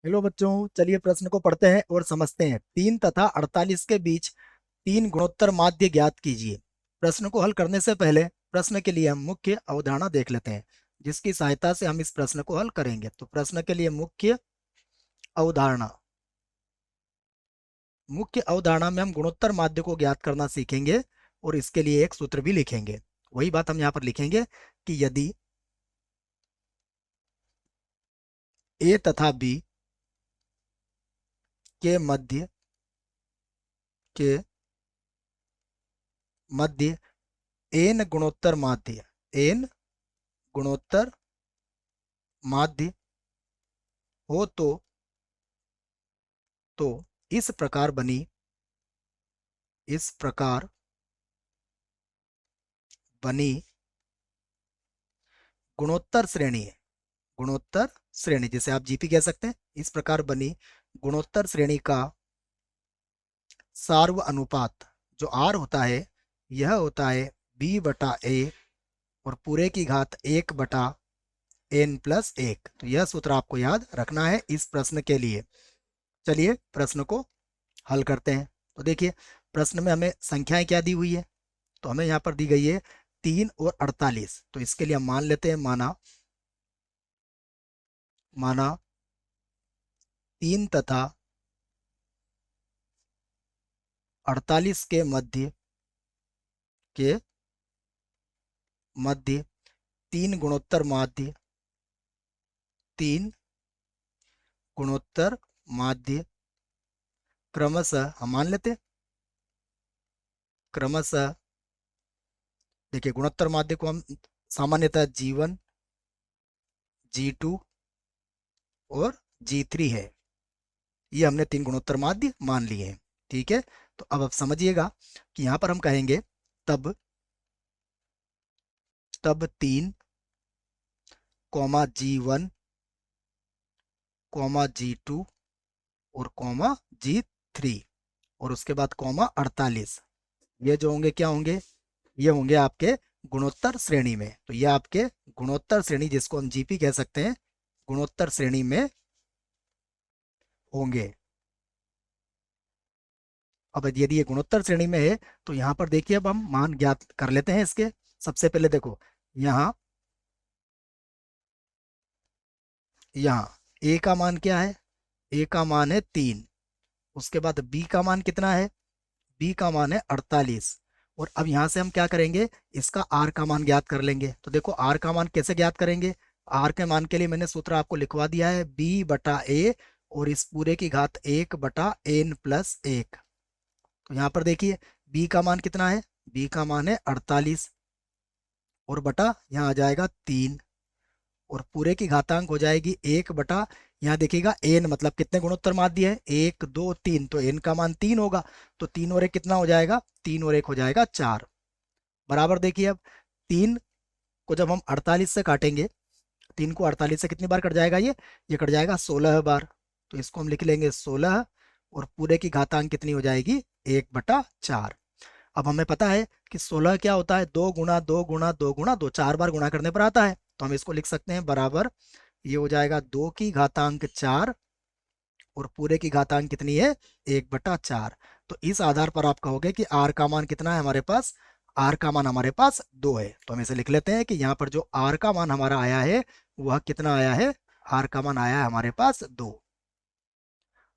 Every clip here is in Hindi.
हेलो बच्चों, चलिए प्रश्न को पढ़ते हैं और समझते हैं। 3 तथा 48 के बीच 3 गुणोत्तर माध्य ज्ञात कीजिए। प्रश्न को हल करने से पहले प्रश्न के लिए हम मुख्य अवधारणा देख लेते हैं, जिसकी सहायता से हम इस प्रश्न को हल करेंगे। तो प्रश्न के लिए अवधारणा मुख्य अवधारणा में हम गुणोत्तर माध्य को ज्ञात करना सीखेंगे और इसके लिए एक सूत्र भी लिखेंगे। वही बात हम यहाँ पर लिखेंगे कि यदि ए तथा बी के मध्य के मध्य एन गुणोत्तर माध्य एन गुणोत्तर माध्य हो तो इस प्रकार बनी गुणोत्तर श्रेणी गुणोत्तर श्रेणी जिसे आप जीपी कह सकते हैं। इस प्रकार बनी गुणोत्तर श्रेणी का सार्व अनुपात जो आर होता है, यह होता है बी बटा ए और पूरे की घात 1/n+1। तो यह सूत्र आपको याद रखना है इस प्रश्न के लिए। चलिए प्रश्न को हल करते हैं। तो देखिए, प्रश्न में हमें संख्याएं क्या दी हुई है। तो हमें यहाँ पर दी गई है 3 और 48। तो इसके लिए हम मान लेते हैं, माना 3 तथा 48 के मध्य तीन गुणोत्तर माध्य क्रमशः हम मान लेते हैं। क्रमशः देखिए, गुणोत्तर माध्य को हम सामान्यतः G1, G2 और G3 है। ये हमने 3 गुणोत्तर माध्य मान लिए हैं। ठीक है, तो अब आप समझिएगा कि यहां पर हम कहेंगे तब 3 G1 G2 और G3 और उसके बाद 48। ये जो होंगे क्या होंगे, ये होंगे आपके गुणोत्तर श्रेणी में। तो ये आपके गुणोत्तर श्रेणी, जिसको हम जीपी कह सकते हैं, गुणोत्तर श्रेणी में होंगे। अब यदि ये गुणोत्तर श्रेणी में है तो यहाँ पर देखिए, अब हम मान ज्ञात कर लेते हैं इसके। सबसे पहले देखो, यहाँ यहाँ ए का मान क्या है, ए का मान है 3। उसके बाद बी का मान कितना है, बी का मान है 48। और अब यहाँ से हम क्या करेंगे, इसका आर का मान ज्ञात कर लेंगे। तो देखो, आर का मान कैसे ज्ञात करेंगे। आर के मान के लिए मैंने सूत्र आपको लिखवा दिया है, बी बटा ए और इस पूरे की घात 1/n+1। तो यहाँ पर देखिए, बी का मान कितना है, बी का मान है 48 और बटा यहाँ आ जाएगा 3 और पूरे की घातांक हो जाएगी 1 यहाँ देखिएगा एन मतलब कितने गुणोत्तर माध्य है, 1 2 3। तो एन का मान 3 होगा। तो 3 और 1 कितना हो जाएगा, 3 और 1 हो जाएगा 4। बराबर देखिए, अब 3 को जब हम 48 से काटेंगे, 3 को 48 से कितनी बार कट जाएगा, ये कट जाएगा 16 बार। तो इसको हम लिख लेंगे 16 और पूरे की घातांक कितनी हो जाएगी, 1/4। अब हमें पता है कि 16 क्या होता है, 2 गुना 2 गुना 2 गुना 2, 4 बार गुणा करने पर आता है। तो हम इसको लिख सकते हैं बराबर, ये हो जाएगा 2 की घातांक 4 और पूरे की घातांक कितनी है, 1/4। तो इस आधार पर आप कहोगे कि आर का मान कितना है हमारे पास, आर का मान हमारे पास 2 है। तो हम इसे लिख लेते हैं कि यहाँ पर जो आर का मान हमारा आया है वह कितना आया है, आर का मान आया है हमारे पास 2।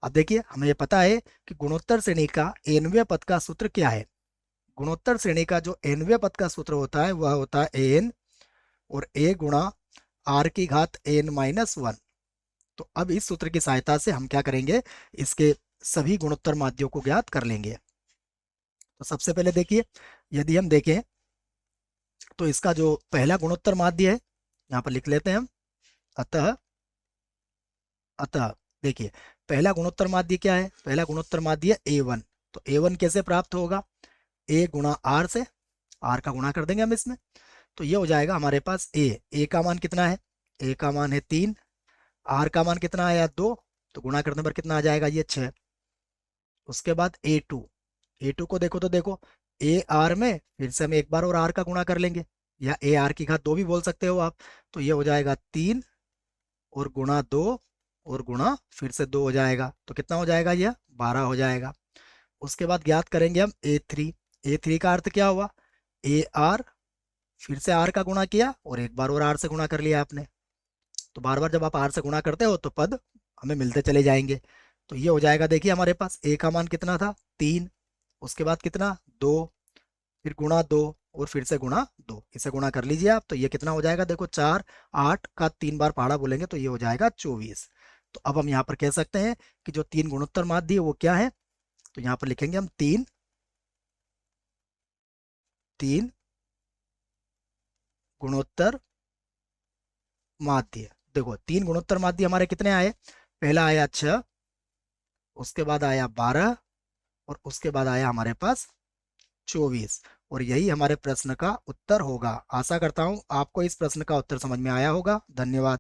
अब देखिए, हमें ये पता है कि गुणोत्तर श्रेणी का एनवें पद का सूत्र क्या है। गुणोत्तर श्रेणी का जो एनवें पद का सूत्र होता है वह होता है एन और ए गुणा आर की घात n-1। तो अब इस सूत्र की सहायता से हम क्या करेंगे, इसके सभी गुणोत्तर माध्यों को ज्ञात कर लेंगे। तो सबसे पहले देखिए, यदि हम देखें तो इसका जो पहला गुणोत्तर माध्य है, यहाँ पर लिख लेते हैं हम, अतः अतः देखिए, पहला गुणोत्तर माध्य क्या है, पहला गुणोत्तर माध्य A1। तो A1 कैसे प्राप्त होगा, ए गुणा आर से, आर का गुणा कर देंगे हम इसमें। तो ये हो जाएगा हमारे पास ए का मान कितना है, ए का मान है 3, आर का मान कितना आया 2। तो गुणा करने पर कितना आ जाएगा, ये 6। उसके बाद ए टू को देखो, तो देखो ए आर में फिर से हम एक बार और आर का गुणा कर लेंगे, या ए आर की घात 2 भी बोल सकते हो आप। तो ये हो जाएगा 3 और गुणा 2 और गुणा फिर से 2 हो जाएगा, तो कितना हो जाएगा, यह 12 हो जाएगा। उसके बाद ज्ञात करेंगे हम A3। A3 का अर्थ क्या हुआ, ए आर, फिर से आर का गुणा किया और एक बार और आर से गुणा कर लिया आपने। तो बार बार जब आप आर से गुणा करते हो तो पद हमें मिलते चले जाएंगे। तो ये हो जाएगा, देखिए हमारे पास ए का मान कितना था, 3, उसके बाद कितना, 2, फिर गुणा 2 और फिर से गुणा 2, इसे गुणा कर लीजिए आप, तो ये कितना हो जाएगा, देखो 4, 8 का 3 बार पहाड़ा बोलेंगे तो ये हो जाएगा 24। तो अब हम यहाँ पर कह सकते हैं कि जो 3 गुणोत्तर माध्य है वो क्या है, तो यहाँ पर लिखेंगे हम 3 3 गुणोत्तर माध्य। देखो 3 गुणोत्तर माध्य हमारे कितने आए, पहला आया 6, उसके बाद आया 12 और उसके बाद आया हमारे पास 24। और यही हमारे प्रश्न का उत्तर होगा। आशा करता हूं आपको इस प्रश्न का उत्तर समझ में आया होगा। धन्यवाद।